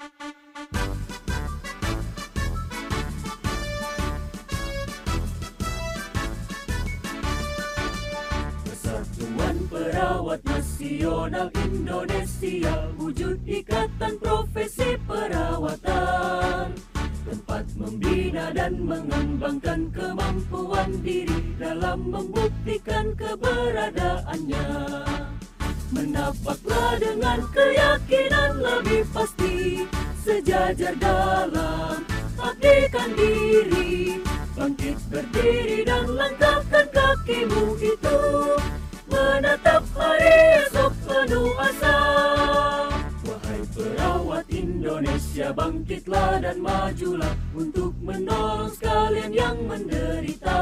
Persatuan Perawat Nasional Indonesia, wujud ikatan profesi perawatan, tempat membina dan mengembangkan kemampuan diri dalam membuktikan keberadaannya. Menapaklah dengan keyakinan lebih pasti, sejajar dalam abdikan diri, bangkit berdiri dan langkahkan kakimu itu, menatap hari esok penuh asa. Wahai perawat Indonesia, bangkitlah dan majulah untuk menolong sekalian yang menderita.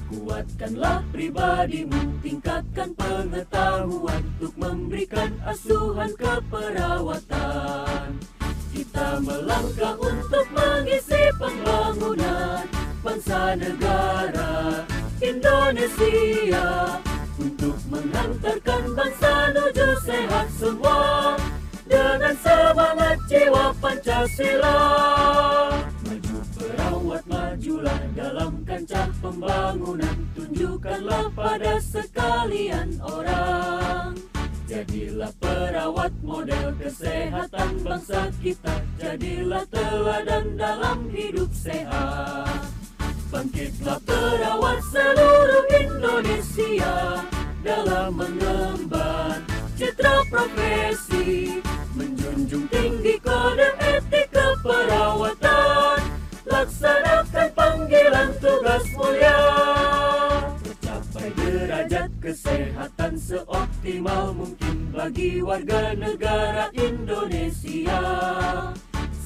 Kuatkanlah pribadimu, tingkatkan pengetahuan untuk memberikan asuhan keperawatan. Kita melangkah untuk mengisi pembangunan bangsa negara Indonesia, untuk menghantarkan bangsa menuju sehat semua dengan semangat jiwa Pancasila. Maju perawat, majulah dalam kancah pembangunan, tunjukkanlah pada sekalian orang. Jadilah perawat model kesehatan bangsa kita, jadilah teladan dalam hidup sehat. Bangkitlah perawat seluruh Indonesia dalam mengemban citra profesi, menjunjung tinggi kode etik keperawatan, laksanakan panggilan tugas mulia, tercapai derajat kesehatan seoptimal mungkin bagi warga negara Indonesia.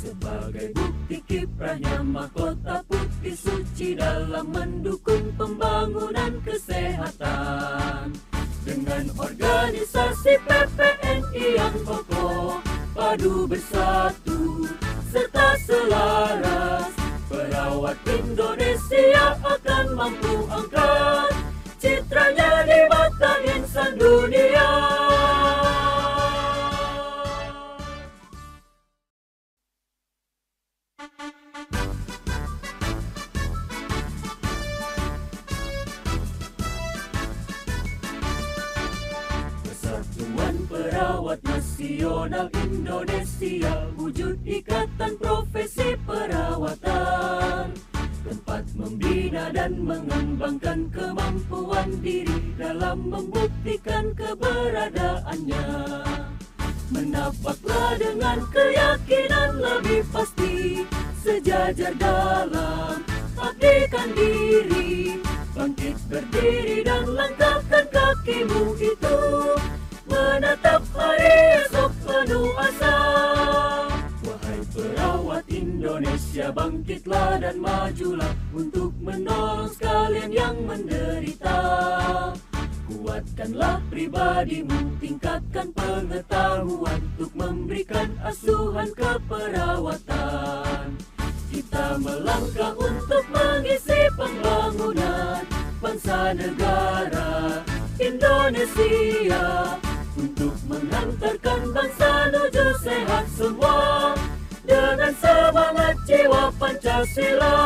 Sebagai bukti kiprahnya mahkota putih suci dalam mendukung pembangunan kesehatan. Dengan organisasi PPNI yang kokoh, padu bersatu serta selaras, perawat Indonesia akan mampu angkat citranya di mata insan dunia. Persatuan Perawat Nasional Indonesia, wujud ikatan profesi perawatan, tempat membina dan mengembangkan kemampuan diri dalam membuktikan keberadaannya. Menapaklah dengan keyakinan lebih pasti, sejajar dalam abdikan diri, bangkit berdiri dan langkahkan kakimu itu, menatap hari esok penuh asa. Wahai perawat Indonesia, bangkitlah dan majulah untuk menolong sekalian yang menderita. Kuatkanlah pribadimu, tingkatkan pengetahuan untuk memberikan asuhan keperawatan. Kita melangkah untuk mengisi pembangunan bangsa negara Indonesia, untuk menghantarkan bangsa menuju sehat semua dengan semangat jiwa Pancasila.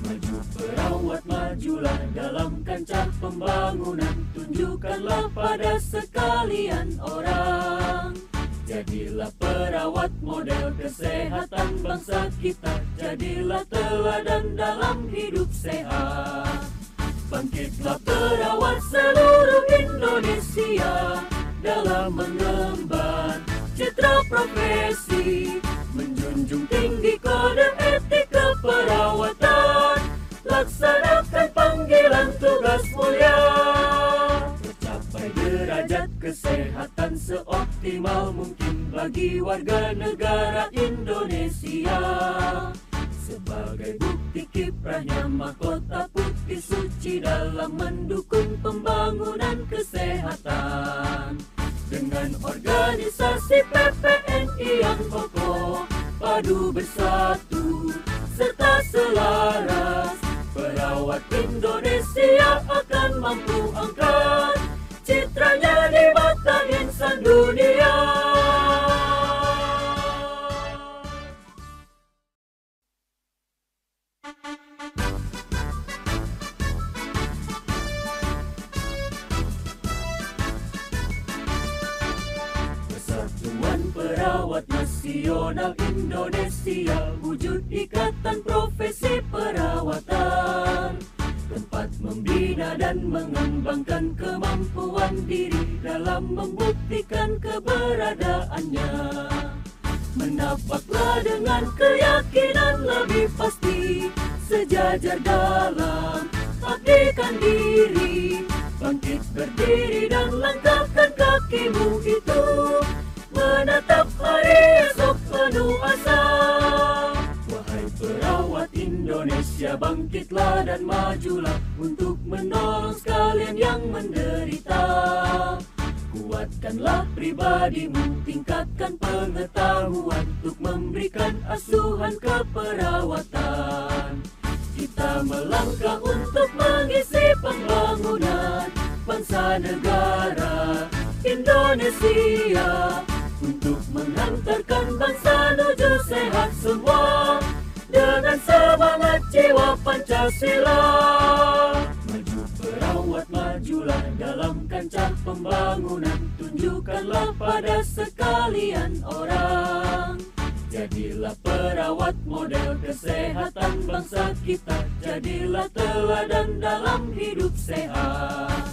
Maju perawat, majulah dalam kancah pembangunan, tunjukkanlah pada sekalian orang. Jadilah perawat model kesehatan bangsa kita, jadilah teladan dalam hidup sehat. Bangkitlah perawat seluruh Indonesia dalam mengemban citra profesi, menjunjung tinggi kode etik keperawatan, laksanakan panggilan tugas mulia, tercapai derajat kesehatan seoptimal mungkin bagi warga negara Indonesia. Sebagai bukti kiprahnya mahkota putih suci dalam mendukung pembangunan kesehatan. Dengan organisasi PPNI yang kokoh, padu bersatu serta selaras, perawat Indonesia akan mampu angkat citranya di mata insan dunia. nasional Indonesia, wujud ikatan profesi perawatan, tempat membina dan mengembangkan kemampuan diri dalam membuktikan keberadaannya. Menapaklah dengan keyakinan lebih pasti, sejajar dalam abdikan diri, bangkit berdiri dan langkahkan kakimu itu, menatap hari esok penuh asa. Wahai perawat Indonesia, bangkitlah dan majulah untuk menolong sekalian yang menderita. Kuatkanlah pribadimu, tingkatkan pengetahuan untuk memberikan asuhan keperawatan. Kita melangkah untuk mengisi pembangunan bangsa negara Indonesia, untuk menghantarkan bangsa menuju sehat semua dengan semangat jiwa Pancasila. Maju perawat, majulah dalam kancah pembangunan, tunjukkanlah pada sekalian orang. Jadilah perawat model kesehatan bangsa kita, jadilah teladan dalam hidup sehat.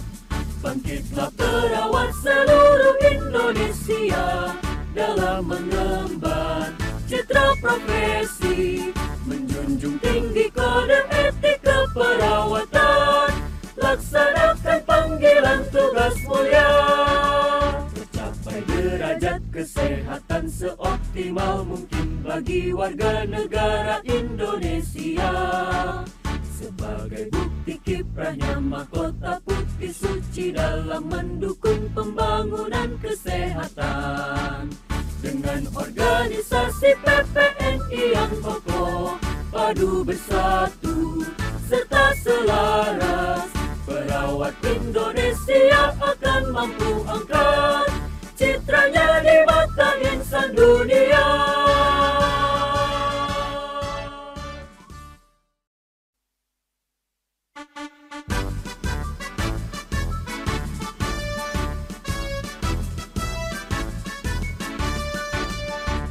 Bangkitlah perawat seluruh Indonesia dalam mengemban citra profesi, menjunjung tinggi kode etik keperawatan, laksanakan panggilan tugas mulia, tercapai derajat kesehatan seoptimal mungkin bagi warga negara Indonesia. Sebagai bukti kiprahnya mahkota putih suci dalam mendukung pembangunan kesehatan. Dengan organisasi PPNI yang kokoh, padu bersatu serta selaras, perawat Indonesia akan mampu angkat citranya di mata insan dunia.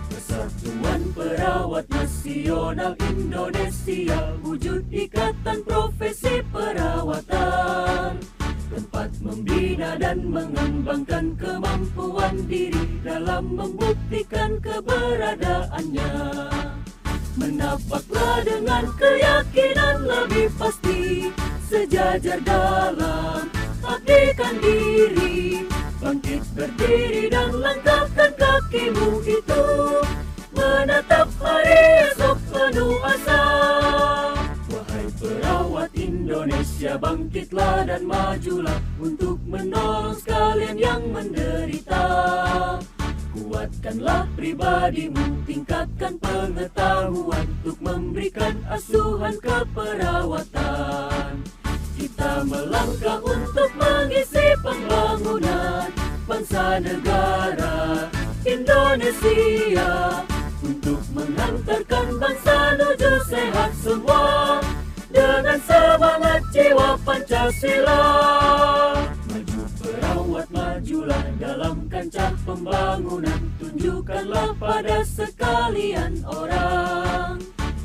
Persatuan Perawat Nasional Indonesia, wujud ikatan profesi perawatan, tempat membina dan mengembangkan kemampuan diri dalam membuktikan keberadaannya. Menapaklah dengan keyakinan lebih pasti, sejajar dalam abdikan diri, bangkit berdiri dan langkahkan kakimu itu, menatap hari esok penuh asa. Wahai perawat Indonesia, bangkitlah dan majulah untuk menolong sekalian yang menderita. Kuatkanlah pribadimu, tingkatkan pengetahuan untuk memberikan asuhan keperawatan. Kita melangkah untuk mengisi pembangunan bangsa negara Indonesia, untuk menghantarkan bangsa menuju sehat semua dengan semangat jiwa Pancasila. Maju perawat, majulah dalam kancah pembangunan, tunjukkanlah pada sekalian orang.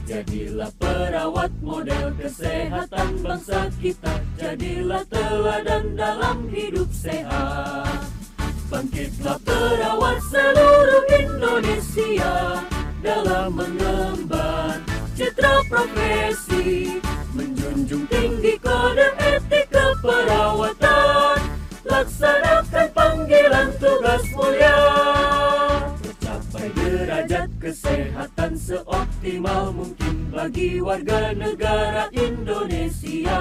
Jadilah perawat model kesehatan bangsa kita, jadilah teladan dalam hidup sehat. Bangkitlah perawat seluruh Indonesia dalam mengemban citra profesi, menjunjung tinggi kode etik keperawatan, laksanakan panggilan tugas mulia, tercapai derajat kesehatan seoptimal mungkin bagi warga negara Indonesia.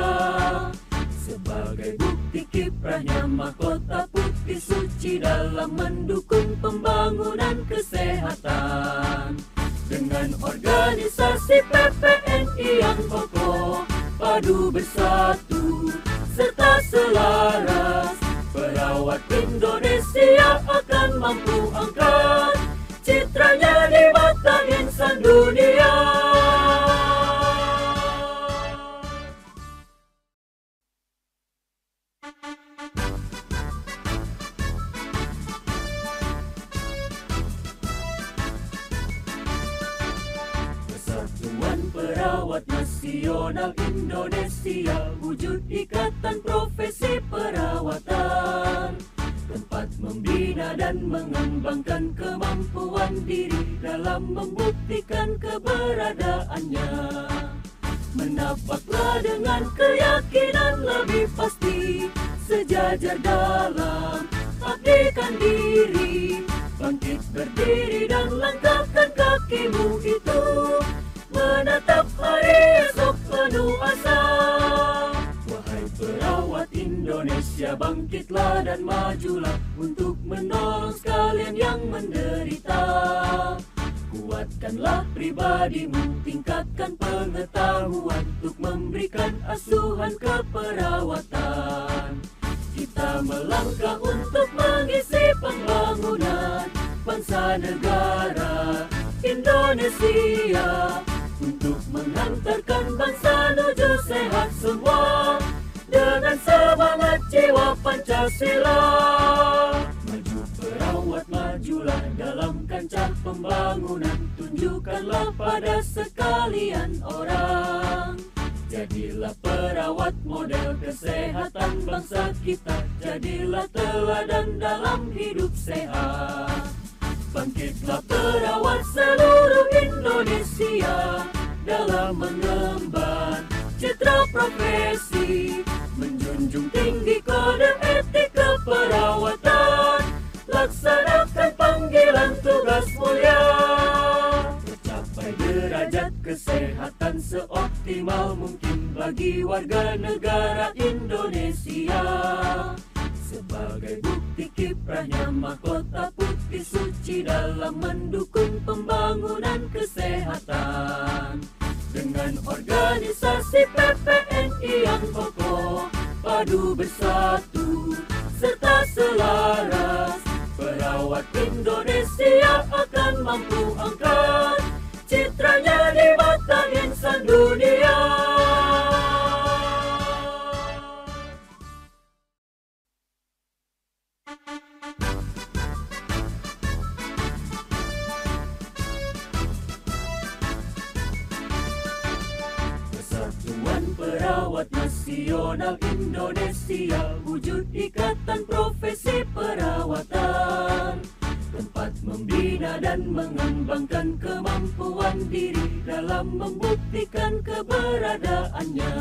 Sebagai bukti kiprahnya mahkota putih suci dalam mendukung pembangunan kesehatan. Dengan organisasi PPNI yang kokoh, padu bersatu serta selaras, perawat Indonesia akan mampu angkat citranya di mata insan dunia. nasional Indonesia, wujud ikatan profesi perawatan, tempat membina dan mengembangkan kemampuan diri dalam membuktikan keberadaannya. Menapaklah dengan keyakinan lebih pasti, sejajar dalam abdikan diri, bangkit berdiri dan langkahkan kakimu itu, menatap hari esok penuh asa. Wahai perawat Indonesia, bangkitlah dan majulah untuk menolong sekalian yang menderita. Kuatkanlah pribadimu, tingkatkan pengetahuan untuk memberikan asuhan keperawatan. Kita melangkah untuk mengisi pembangunan bangsa negara Indonesia, untuk menghantarkan bangsa menuju sehat semua dengan semangat jiwa Pancasila. Maju perawat, majulah dalam kancah pembangunan, tunjukkanlah pada sekalian orang. Jadilah perawat model kesehatan bangsa kita, jadilah teladan dalam hidup sehat. Bangkitlah perawat seluruh Indonesia dalam mengemban citra profesi, menjunjung tinggi kode etik keperawatan, laksanakan panggilan tugas mulia, tercapai derajat kesehatan seoptimal mungkin bagi warga negara Indonesia. Sebagai bukti kiprahnya mahkota putih suci dalam mendukung pembangunan kesehatan. Dengan organisasi PPNI yang kokoh, padu bersatu, serta selaras, perawat Indonesia akan mampu angkat citranya di mata insan dunia. Persatuan Perawat Nasional Indonesia, wujud ikatan profesi perawatan, tempat membina dan mengembangkan kemampuan diri dalam membuktikan keberadaannya.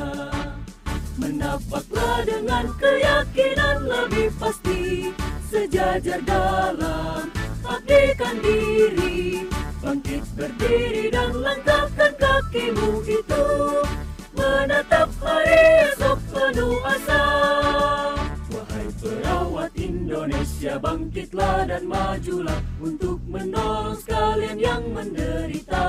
Menapaklah dengan keyakinan lebih pasti, sejajar dalam abdikan diri, bangkit berdiri dan langkahkan kakimu itu, menatap hari esok penuh asa. Wahai perawat Indonesia, bangkitlah dan majulah untuk menolong sekalian yang menderita.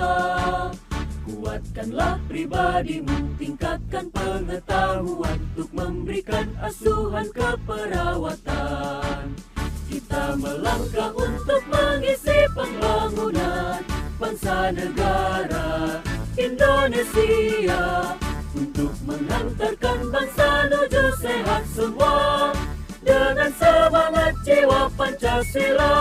Kuatkanlah pribadimu, tingkatkan pengetahuan untuk memberikan asuhan keperawatan. Kita melangkah untuk mengisi pembangunan bangsa negara Indonesia, untuk menghantarkan bangsa menuju sehat semua dengan semangat jiwa Pancasila.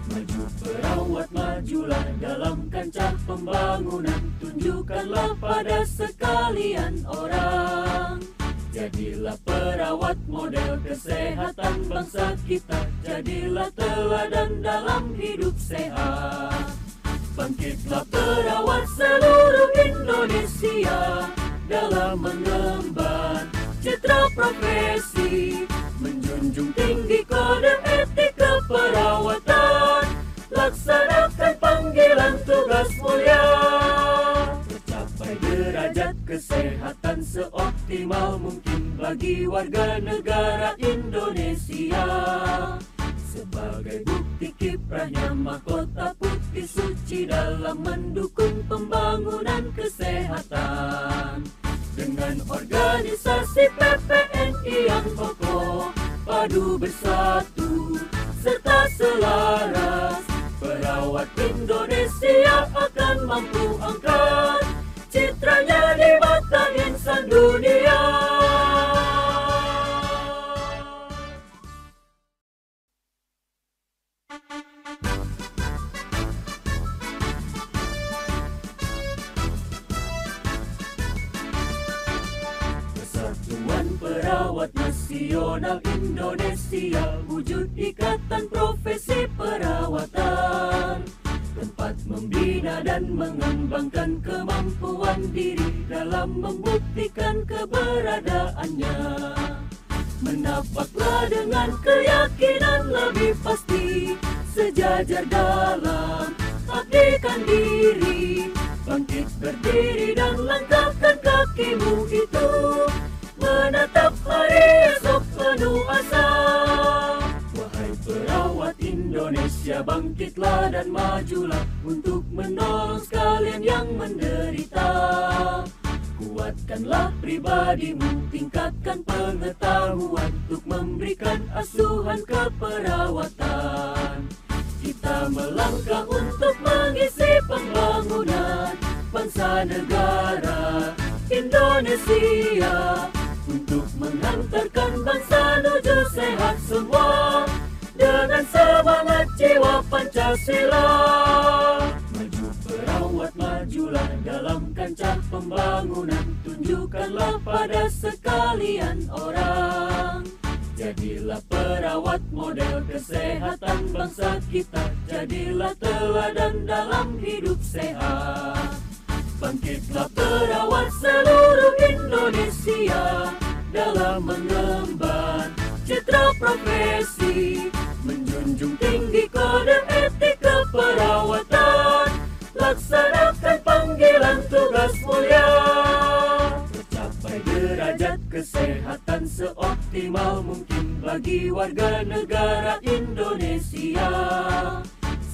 Maju perawat, majulah dalam kancah pembangunan, tunjukkanlah pada sekalian orang. Jadilah perawat model kesehatan bangsa kita, jadilah teladan dalam hidup sehat. Bangkitlah perawat seluruh Indonesia dalam mengemban citra profesi, menjunjung tinggi kode etik keperawatan, laksanakan panggilan tugas mulia, tercapai derajat kesehatan seoptimal mungkin bagi warga negara Indonesia. Sebagai bukti kiprahnya mahkota putih suci dalam mendukung pembangunan kesehatan. Dengan organisasi PPNI yang kokoh, padu bersatu, serta selaras, perawat Indonesia akan mampu angkat citranya di mata insan dunia. Perawat Nasional Indonesia, wujud ikatan profesi perawatan, tempat membina dan mengembangkan kemampuan diri dalam membuktikan keberadaannya. Menapaklah dengan keyakinan lebih pasti, sejajar dalam abdikan diri, bangkit berdiri dan langkahkan kakimu itu, menatap hari esok penuh asa. Wahai perawat Indonesia, bangkitlah dan majulah untuk menolong sekalian yang menderita. Kuatkanlah pribadimu, tingkatkan pengetahuan untuk memberikan asuhan keperawatan. Kita melangkah untuk mengisi pembangunan bangsa negara Indonesia, untuk mengantarkan bangsa menuju sehat semua dengan semangat jiwa Pancasila. Maju perawat, majulah dalam kancah pembangunan, tunjukkanlah pada sekalian orang. Jadilah perawat model kesehatan bangsa kita, jadilah teladan dalam hidup sehat. Bangkitlah perawat seluruh Indonesia dalam mengemban citra profesi, menjunjung tinggi kode etik keperawatan, laksanakan panggilan tugas mulia, tercapai derajat kesehatan seoptimal mungkin bagi warga negara Indonesia.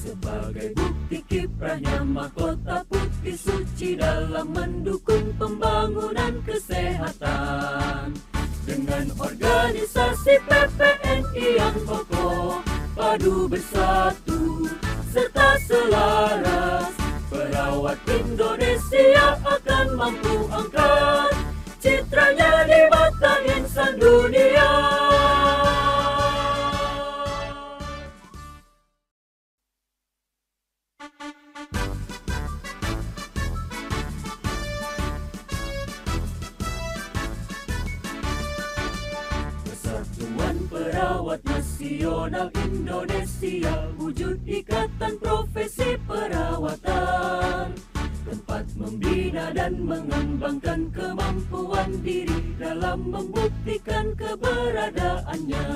Sebagai bukti kiprahnya mahkota putih suci dalam mendukung pembangunan kesehatan. Dengan organisasi PPNI yang kokoh, padu bersatu serta selaras, perawat Indonesia akan mampu angkat citranya di mata insan dunia. Persatuan Perawat Nasional Indonesia, wujud ikatan profesi perawatan, tempat membina dan mengembangkan kemampuan diri dalam membuktikan keberadaannya.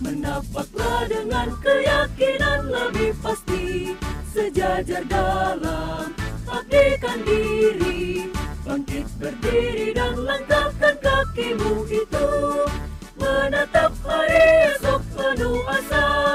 Menapaklah dengan keyakinan lebih pasti, sejajar dalam abdikan diri, bangkit berdiri dan langkahkan kakimu itu, menatap hari esok penuh asa.